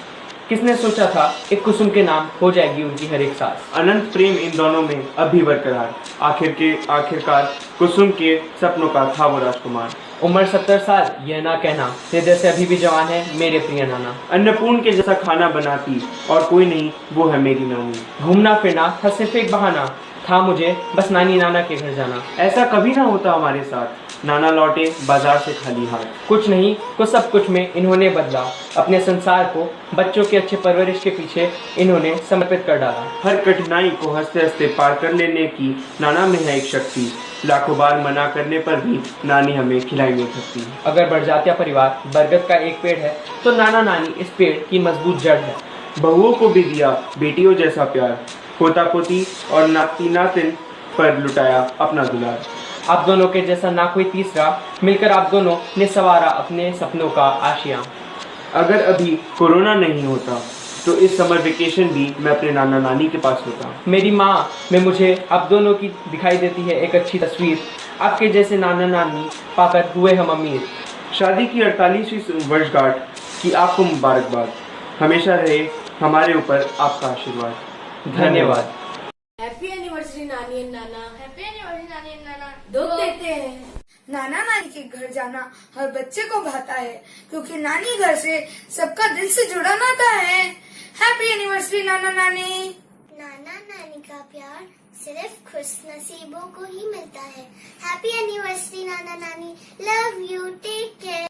किसने सोचा था एक कुसुम के नाम हो जाएगी उनकी हर एक सांस। अनंत प्रेम इन दोनों में अब भी बरकरार, आखिरकार कुसुम के सपनों का था वो राजकुमार। उम्र 70 साल, यह ना कहना, हृदय से अभी भी जवान है मेरे प्रिय नाना। अन्नपूर्ण के जैसा खाना बनाती और कोई नहीं, वो है मेरी नानी। घूमना फिरना था सिर्फ एक बहाना, था मुझे बस नानी नाना के घर जाना। ऐसा कभी ना होता हमारे साथ, नाना लौटे बाजार से खाली हाथ। कुछ नहीं को सब कुछ में इन्होंने बदला, अपने संसार को बच्चों के अच्छे परवरिश के पीछे इन्होंने समर्पित कर डाला। हर कठिनाई को हंसते हंसते पार कर लेने की नाना में है एक शक्ति, लाखों बार मना करने पर भी नानी हमें खिलाई नहीं सकती। अगर बड़जात्या परिवार बरगद का एक पेड़ है तो नाना नानी इस पेड़ की मजबूत जड़ है। बहुओं को भी दिया बेटियों जैसा प्यार, पोता पोती और नाती नातिन पर लुटाया अपना दुलार। आप दोनों के जैसा ना कोई तीसरा, मिलकर आप दोनों ने सवारा अपने सपनों का आशियाँ। अगर अभी कोरोना नहीं होता तो इस समर वेकेशन भी मैं अपने नाना नानी के पास होता। मेरी माँ में मुझे आप दोनों की दिखाई देती है एक अच्छी तस्वीर, आपके जैसे नाना नानी पाकर हुए हम अमीर। शादी की 48वीं वर्षगांठ की आपको मुबारकबाद, हमेशा रहे हमारे ऊपर आपका आशीर्वाद। धन्यवाद। हैप्पी एनिवर्सरी नानी एंड नाना। हैप्पी एनिवर्सरी नानी एंड नाना। दुख देते हैं। नाना नानी के घर जाना हर बच्चे को भाता है, क्योंकि नानी घर से सबका दिल से जुड़ा नाता है। हैप्पी एनिवर्सरी नाना नानी। नाना नानी का प्यार सिर्फ खुश नसीबों को ही मिलता है। हैप्पी एनिवर्सरी नाना नानी, love you, take care.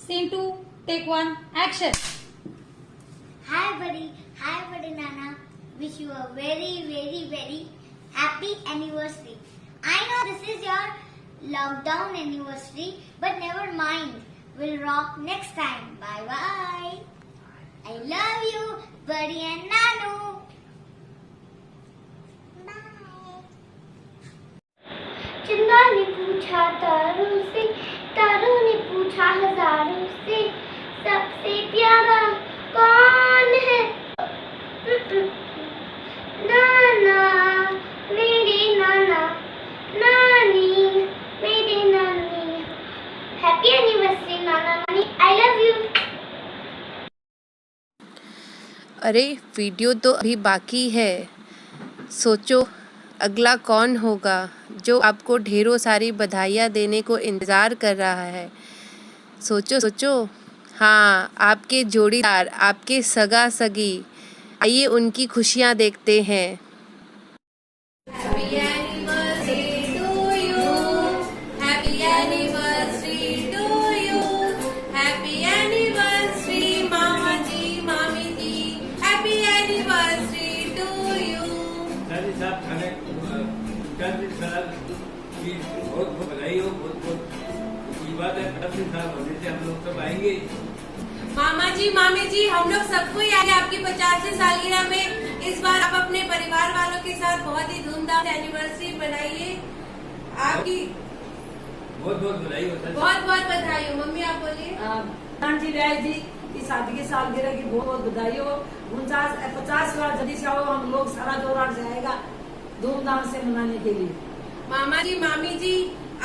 Scene 2, take 1, action. Hi buddy Nana. Wish you a very very very happy anniversary. I know this is your lockdown anniversary, but never mind. We'll rock next time. Bye bye. I love you, buddy and Nanu. चंदा ने पूछा तारों से, तारों ने पूछा हजारों से, सबसे प्यारा कौन है? नाना मेरे नाना, नानी मेरे नानी। हैप्पी एनिवर्सरी नाना नानी, आई लव यू। अरे वीडियो तो अभी बाकी है, सोचो अगला कौन होगा जो आपको ढेरों सारी बधाइयाँ देने को इंतज़ार कर रहा है। सोचो सोचो, हाँ आपके जोड़ीदार, आपके सगा सगी। आइए उनकी खुशियाँ देखते हैं। Happy anniversary to you. Happy anniversary to you. Happy anniversary मामा जी, मामी जी। Happy anniversary to you. बहुत बहुत बधाई हो, बहुत बहुत अच्छी बात है। 48 साल होने से हम लोग सब आएंगे। मामा जी मामी जी, हम लोग सबको याद है आपकी 50वीं सालगिरह में। इस बार आप अपने परिवार वालों के साथ बहुत ही धूमधाम से एनिवर्सरी बनाइए। आपकी बहुत बहुत बधाई हो। बहुत बहुत बधाई हो। मम्मी आप बोलिए। जी राय जी की शादी की सालगिरह की बहुत बहुत बधाई हो। 50 बार जल्दी से आओ, हम लोग सारा दौरान जाएगा धूमधाम से मनाने के लिए। मामा जी मामी जी,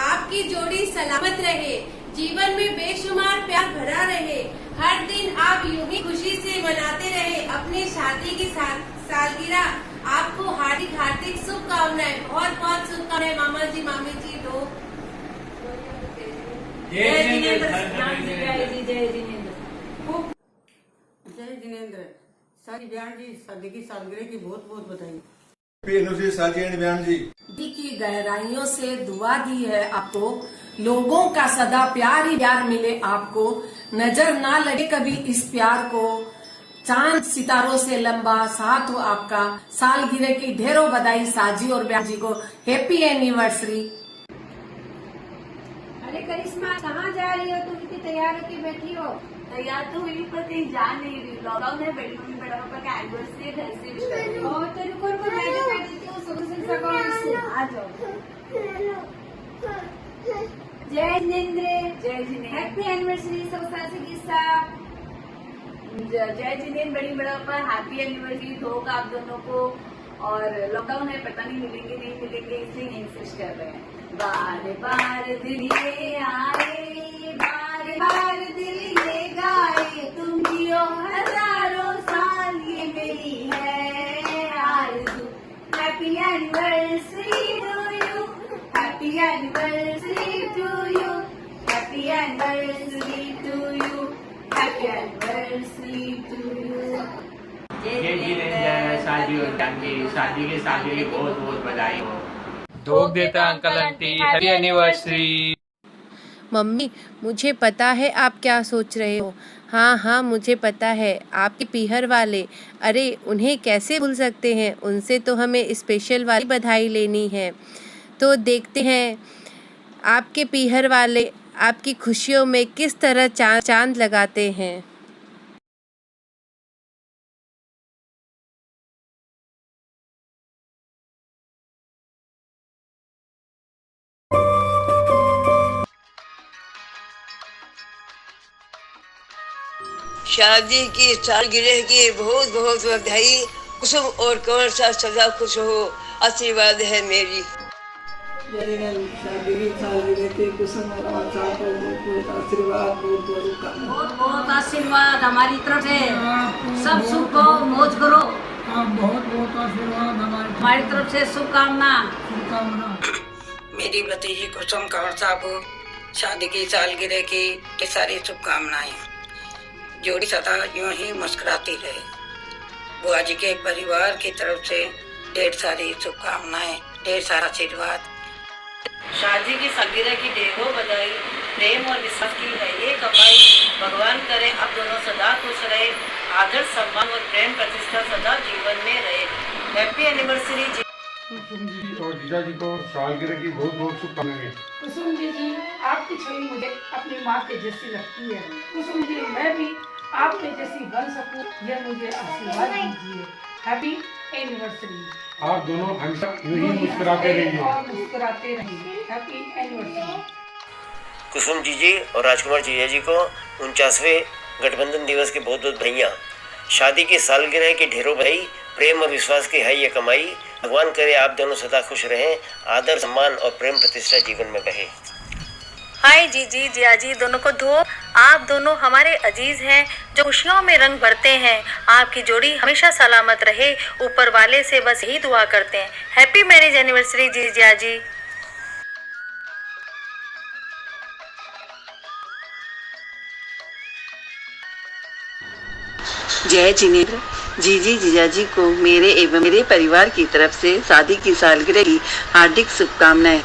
आपकी जोड़ी सलामत रहे, जीवन में बेशुमार प्यार भरा रहे, हर दिन आप यूं ही खुशी से मनाते रहे अपनी शादी की सालगिरह। आपको हार्दिक हार्दिक शुभकामनाएं, बहुत बहुत शुभकामनाएं मामा जी मामी जी। दो जय जिनेंद्र। जय जी जय जिनेंद्र। जय जिनेंद्र। सारी बहन जी शादी की सालगिरह की बहुत बहुत बधाई। बहन जी दिल की गहराइयों से दुआ दी है आपको, लोगों का सदा प्यार ही प्यार मिले आपको, नजर ना लगे कभी इस प्यार को, चांद सितारों से लंबा साथ हो आपका। सालगिरह की ढेरों बधाई साजी और बहन जी को। Happy anniversary. अरे करिश्मा, कहाँ जा रही हो? तुम इतनी तैयार होकर बैठी हो? तैयार तो हुई पर कहीं जा नहीं रही। लॉकडाउन है, बड़ी मम्मी बड़ा पापा का एनिवर्सरी घर से विश कर रही हूँ। तो रुको रुको, मैं दिखा देती हूँ। आ जाओ। जय जिनेंद्र। जय जिनेंद्र। हैप्पी एनिवर्सरी सब सासी की साथ। जय जिनेंद्र बड़ी बड़ा पापा, हैप्पी एनिवर्सरी होगा आप दोनों को। और लॉकडाउन है, पता नहीं मिलेंगे नहीं मिलेंगे, इसलिए इंसिस्ट कर रहे हैं। बार बार दिल ये आए, बार बार दिल ये गाए, तुम जियो हजारों साल, ये मेरी है आरज़ू। Happy anniversary to you, happy anniversary to you, happy anniversary to you, happy anniversary to you. जय जिनेंद्र। शादी और शादी के सालगिरह की बहुत बहुत बधाई हो। धोख देता uncle aunty, happy anniversary. Mummy, मुझे पता है आप क्या सोच रहे हो। हाँ हाँ, मुझे पता है, आपके पीहर वाले। अरे उन्हें कैसे भूल सकते हैं, उनसे तो हमें स्पेशल वाली बधाई लेनी है। तो देखते हैं आपके पीहर वाले आपकी खुशियों में किस तरह चांद लगाते हैं। शादी की सालगिरह की बहुत बहुत बधाई। कुसुम और कंवर सा सदा खुश हो, आशीर्वाद है मेरी। शादी की सालगिरह के कुसुम और कंवर को बहुत बहुत आशीर्वाद, बहुत बहुत आशीर्वाद हमारी तरफ से। सब सुख को मौज करो। बहुत बहुत आशीर्वाद हमारी तरफ से शुभकामना। मेरी भतीजी कुसुम कंवर साहब को शादी की सालगिरह की सारी शुभकामनाएं। जोड़ी सदा यूं ही मुस्कुराती रहे। बुआ जी के परिवार की तरफ से ढेर सारी शुभकामनाएं, ढेर सारा आशीर्वाद। शादी की सालगिरह की ढेरों बधाई, प्रेम और विश्वास की है ये कमाई। भगवान करे आप दोनों सदा खुश रहे, आदर सम्मान और प्रेम प्रतिष्ठा सदा जीवन में रहे। हैप्पी एनिवर्सरी जी। कुसुम जी और जीजा जी को सालगिरह की बहुत बहुत शुभकामनाएं। कुसुम जी, आपकी छवि मुझे अपनी माँ के जैसी लगती है। कुसुम जी, मैं भी आपके जैसी बन सकूं, यह मुझे आशीर्वाद दीजिए। Happy anniversary. आप दोनों हमेशा यूं ही मुस्कुराते रहिए और मुस्कुराते रहिए। Happy anniversary. कुसुम जी और राजकुमार जीजा जी को 49वें गठबंधन दिवस की बहुत बहुत बधाइयाँ। शादी की सालगिरह की ढेरों बधाई, प्रेम और विश्वास की है ये कमाई। भगवान करे आप दोनों सदा खुश रहें, आदर सम्मान और प्रेम प्रतिष्ठा जीवन में बहे। हाय जीजी जियाजी दोनों को धो। आप दोनों हमारे अजीज हैं जो खुशियों में रंग भरते हैं। आपकी जोड़ी हमेशा सलामत रहे, ऊपर वाले से बस यही दुआ करते हैं। हैप्पी मैरिज एनिवर्सरी जी जियाजी। जय जिनेंद्र। जीजी जीजाजी को मेरे एवं मेरे परिवार की तरफ से शादी की सालगिरह की हार्दिक शुभकामनाएं।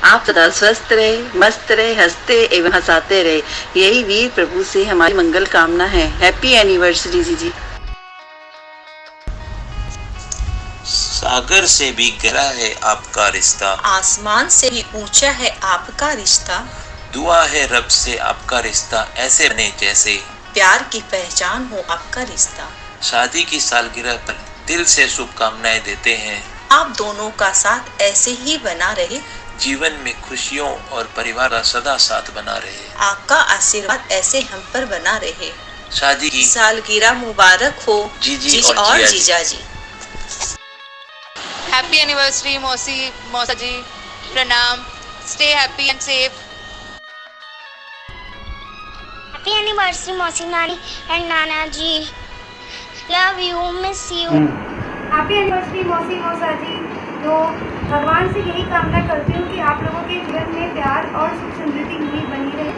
आप सदा स्वस्थ रहे, मस्त रहे, हंसते एवं हंसाते रहे, यही वीर प्रभु से हमारी मंगल कामना है। हैप्पी एनिवर्सरी जीजी। सागर से भी गहरा है आपका रिश्ता, आसमान से भी ऊंचा है आपका रिश्ता। दुआ है रब से आपका रिश्ता ऐसे बने जैसे प्यार की पहचान हो आपका रिश्ता। शादी की सालगिरह पर दिल से शुभकामनाएं देते हैं। आप दोनों का साथ ऐसे ही बना रहे, जीवन में खुशियों और परिवार का सदा साथ बना रहे। आपका आशीर्वाद ऐसे हम पर बना रहे। शादी की सालगिरह मुबारक हो जीजी और जीजा जी। हैप्पी एनिवर्सरी मौसा जी, प्रणाम। Stay happy and safe. Happy anniversary मौसी नानी एंड नाना जी, love you, miss you. Happy anniversary मौसा जी। तो भगवान से यही कामना करती हूँ कि आप लोगों के जीवन में प्यार और सुख समृद्धि ही बनी रहे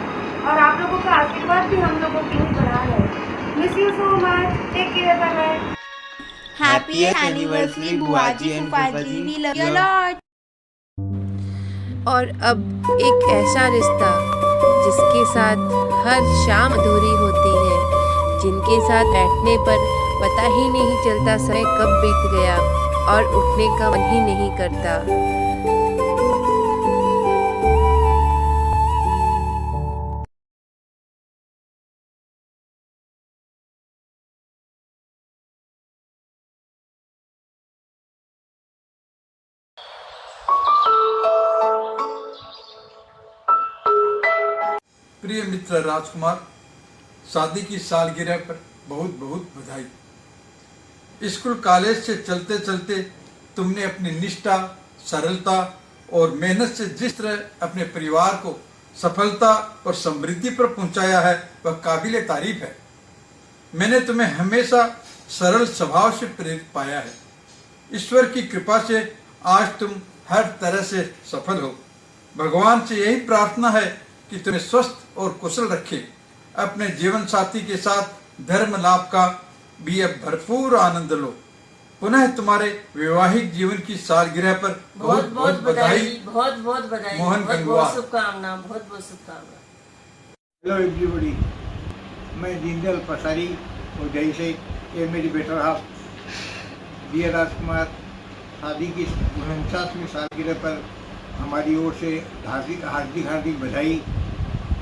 और आप लोगों का आशीर्वाद भी हम लोगों की बना रहे। Miss you so much, take care, bye bye. Happy anniversary बुआ जी एंड फूफा जी, वी लव यू लॉट। और अब एक ऐसा रिश्ता जिसके साथ हर शाम अधूरी होती है, जिनके साथ बैठने पर पता ही नहीं चलता समय कब बीत गया और उठने का मन ही नहीं करता। प्रिय मित्र राजकुमार, शादी की सालगिरह पर बहुत बहुत बधाई। स्कूल कॉलेज से चलते चलते तुमने अपनी निष्ठा, सरलता और मेहनत से जिस तरह अपने परिवार को सफलता और समृद्धि पर पहुंचाया है वह काबिले तारीफ है। मैंने तुम्हें हमेशा सरल स्वभाव से प्रेरित पाया है। ईश्वर की कृपा से आज तुम हर तरह से सफल हो। भगवान से यही प्रार्थना है कि तुम्हें स्वस्थ और कुशल रखे। अपने जीवन साथी के साथ धर्म लाभ का भी अब भरपूर आनंद लो। पुनः तुम्हारे वैवाहिक जीवन की सालगिरह पर बहुत बहुत बधाई। बहुत बहुत बधाई, मोहन बहुत गंगवार। बहुत शुभकामना, बहुत बहुत शुभकामना। हेलो एवरीबॉडी, मैं दीनदयाल पसारी और जय से ये मेरी बेटर हाफ दिया राजकुमार शादी की 49वीं सालगिरह पर हमारी ओर से हार्दिक हार्दिक हार्दिक बधाई।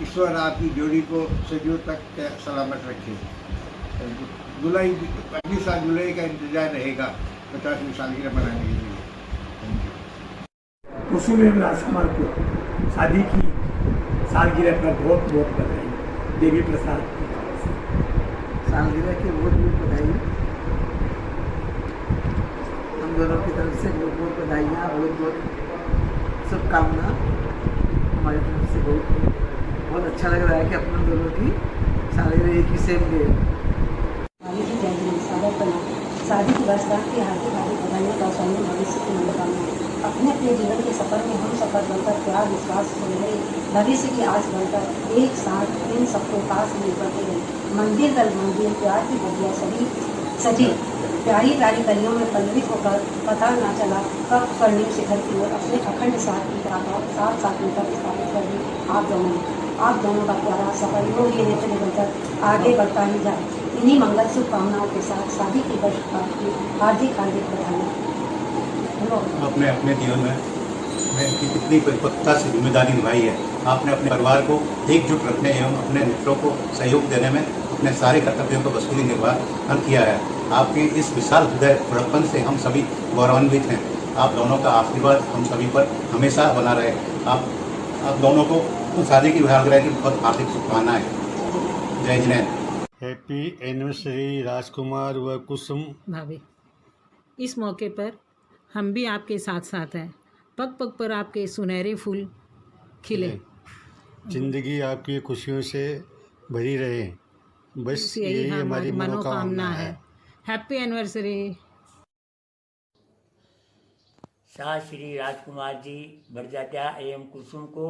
ईश्वर आपकी जोड़ी को सदियों तक सलामत रखे। जुलाई, अगली साल जुलाई का इंतजार रहेगा 50वीं सालगिरह मनाने के लिए। कुसुम एवं राजकुमार को शादी की सालगिरह पर बहुत बहुत बधाई। देवी प्रसाद की तरफ से सालगिरह की बहुत बहुत बधाई। हम दोनों की तरफ से बहुत बहुत बधाइयाँ, बहुत बहुत शुभकामना हमारी तरफ से। बहुत अच्छा लग रहा है कि अपने दोनों की सालगिरह एक ही सेम डे। शादी की वर्षगांठ की हार्दिक हार्दिक बधाइयों का सौम्य भविष्य की मनोकामना। अपने अपने जीवन के सफर में हम सफर बनकर प्यार विश्वास से रहे, भविष्य की आस बनकर एक साथ इन सबको पास में बढ़ते रहे। मंदिर दल मंदिर प्यार की बगिया सभी सजी प्यारी प्यारी गलियों में पल्लवित होकर पता न चला कब स्वर्णिम शिखर की ओर अपने अखंड साथ की साथ साथ मिलकर स्थापित कर दी। आप दोनों का प्यारा सफर यूँ ही नेत्र निकलकर आगे बढ़ता ही जाए। इन्हीं मंगल शुभकामनाओं के साथ शादी की वर्षगांठ की हार्दिक हार्दिक बधाई। अपने अपने जीवन में कितनी परिपक्वता से जिम्मेदारी निभाई है। आपने अपने परिवार को एकजुट रखने एवं अपने मित्रों को सहयोग देने में अपने सारे कर्तव्यों को बखूबी निर्वाह किया है। आपके इस विशाल हृदय बड़प्पन से हम सभी गौरवान्वित हैं। आप दोनों का आशीर्वाद हम सभी पर हमेशा बना रहे। आप दोनों को शादी की सालगिरह की बहुत हार्दिक शुभकामनाएं। जय जिनेन्द्र। हैप्पी एनिवर्सरी राजकुमार व कुसुम भाभी। इस मौके पर हम भी आपके साथ साथ हैं। पग पग पर आपके सुनहरे फूल खिले। जिंदगी आपकी खुशियों से भरी रहे, बस यही हमारी मनोकामना है। Happy anniversary. शाह श्री राजकुमार जी बड़जात्या एवं कुसुम को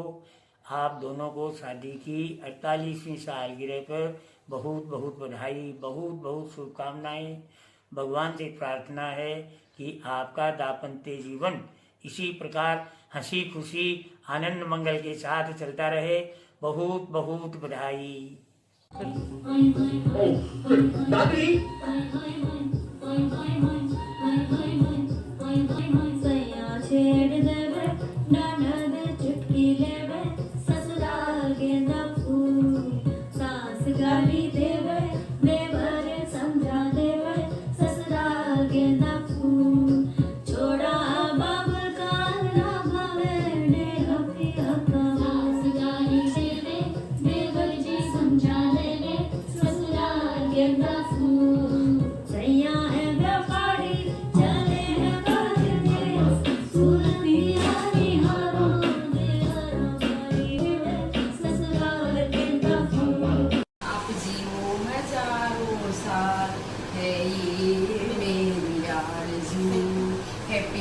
आप दोनों को शादी की 48वीं सालगिरह पर बहुत बहुत बधाई, बहुत बहुत शुभकामनाएं। भगवान से प्रार्थना है कि आपका दाम्पत्य जीवन इसी प्रकार हंसी खुशी आनंद मंगल के साथ चलता रहे। बहुत बहुत बधाई। ससुराल गेंदा फूल सास गाली देवे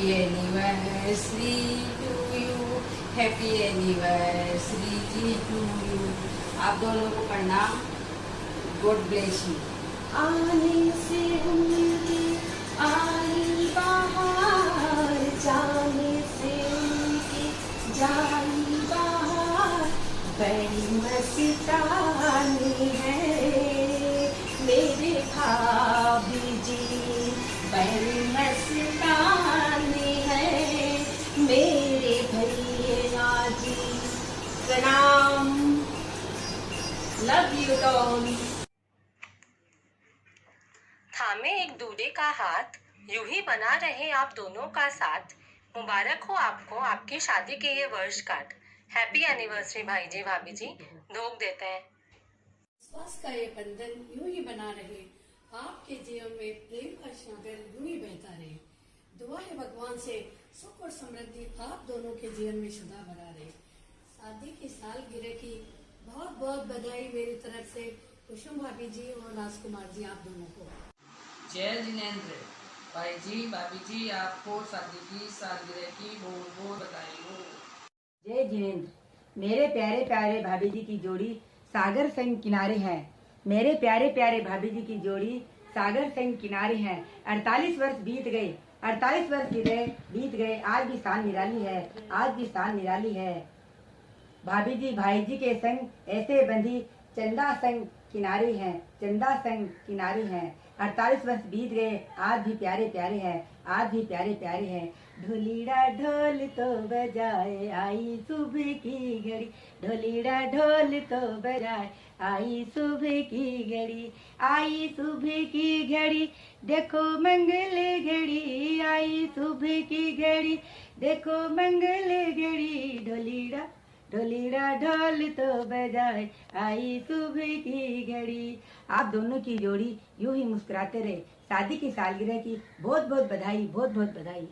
happy anniversary to you, happy anniversary जी टू यू। आप दोनों को प्रणाम, गॉड ब्लेस यू। आने से उनकी आई बहार, जाने से उनकी जाई बहार, बड़ी मस्तानी है मेरे भाभी जी, बड़ी मस्तानी है मेरे भैया जी। प्रणाम, लव यू डॉल। थामे एक दूल्हे का हाथ, यूं ही बना रहे आप दोनों का साथ। मुबारक हो आपको आपकी शादी के ये वर्षगांठ। हैप्पी एनिवर्सरी भाई जी भाभी जी। धोख देते हैं। विश्वास का ये बंधन यूं ही बना रहे, आपके जीवन में प्रेम का सागर यूं ही बहता रहे। दुआ है भगवान से सुख और समृद्धि आप दोनों के जीवन में सदा बना रहे। शादी की सालगिरह की बहुत बहुत बधाई मेरी तरफ से कुसुम भाभी जी और राजकुमार जी आप दोनों को। जय जिनेंद्र भाई जी भाभी जी, आपको शादी की सालगिरह की बहुत बहुत बधाई हो। जय जिनेंद्र, मेरे प्यारे प्यारे भाभी जी की जोड़ी सागर संग किनारे है। मेरे प्यारे प्यारे भाभी जी की जोड़ी सागर संग किनारे हैं। 48 वर्ष बीत गए, 48 वर्ष बीत गए, आज भी शान निराली है, आज भी शान निराली है। भाभी जी भाई जी के संग ऐसे बंधी, चंदा संग किनारे हैं, चंदा संग किनारे हैं। 48 वर्ष बीत गए, आज भी प्यारे प्यारे हैं, आज भी प्यारे प्यारे हैं। ढोलीड़ा ढोल तो बजाए आई सुबह की घड़ी, ढोलीड़ा ढोल तो बजाए आई सुबह की घड़ी, आई सुबह की घड़ी देखो मंगल घड़ी, आई सुबह की घड़ी देखो मंगल घड़ी। ढोलीड़ा ढोलीड़ा ढोल तो बजाए आई सुबह की घड़ी। आप दोनों की जोड़ी यूं ही मुस्कुराते रहे। शादी की सालगिरह की बहुत बहुत बधाई, बहुत बहुत बधाई।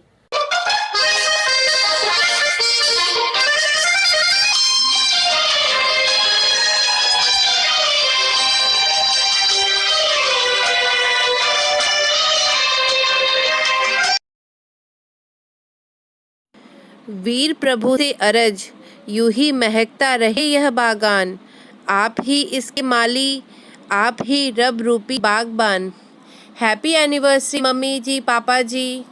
वीर प्रभु से अरज, यूं ही महकता रहे यह बागान। आप ही इसके माली, आप ही रब रूपी बागबान। हैप्पी एनिवर्सरी मम्मी जी पापा जी।